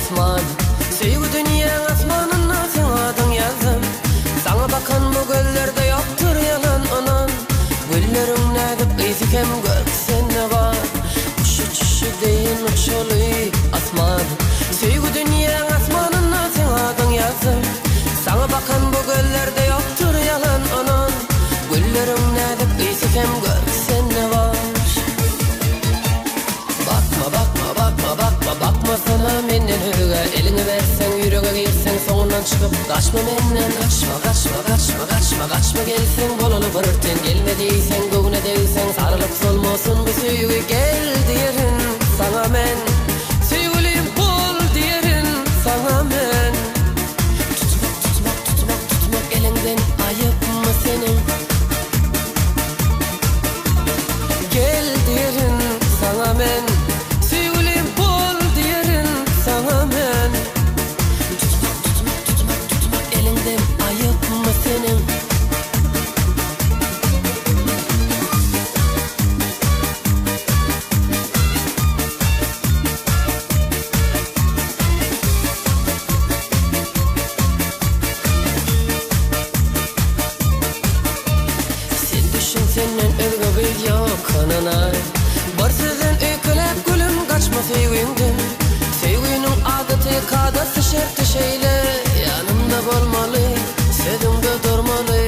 asman. Sevgi dünya asmanına sen adın yazdım. Sana bakan bu göllerde yoktur yalan anan. Güllerin nedip izikem görsen ne var? Uçu çüşü deyin uçulu asman. Sevgi dünya asmanına sen adın yazdım. Sana bakan bu göllerde yoktur yalan anan. Güllerin nedip izikem görsen ne var? Bakma sana menden öge. Elini versen yüreğe girsen sonundan çıkıp kaçma menden. Kaçma gelsen bolalı bırırten. Gelmediysen göğüne değilsen sarılıp solmasın bu süyü. Gel diyerin sana men, sevgilim bol diyerin sana men. Tutmak elinden ayıp mı senin? Gel diyerin sana men, elinden ayıp mı senin? Sen düşün senden özgü bir yok kanına. Var sözün öykülep gülüm kaçma sevginden. Sevginin adeti kadası şerti şeyle. Yanımda olmalı, sözümde durmalı.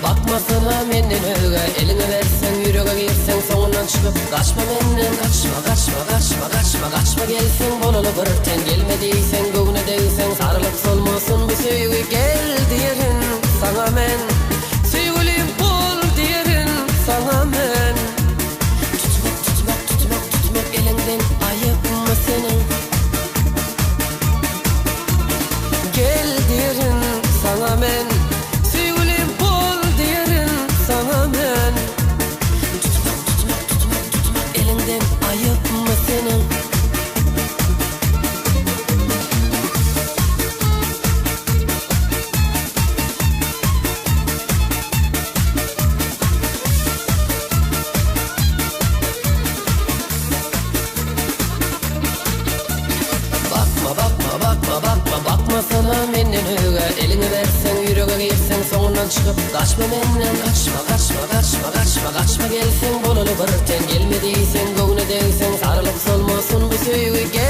Bakma sana menden öge. Elini versen yüreğe girsen sonundan çıkıp kaçma menden. Kaçma gelsen bolalı bırırten. Gelmediysen göğüne değilsen sarılıp solmasın bu sevgi. Gel diyerin sana men, sevgilim bol diyerin sana men. Tutmak elinden ayıp mı senin? Gel diyerin sana men, sevgilim bol diyerin sana men. Tutmak elinden ayıp mı senin? Bakma sana menden öge. Elini versen yüreğe girsen sonundan çıkıp kaçma menden. Kaçma gelsen bolalı bırırten. Gelmediysen göğüne değilsen sarılıp solmasın bu sevgi.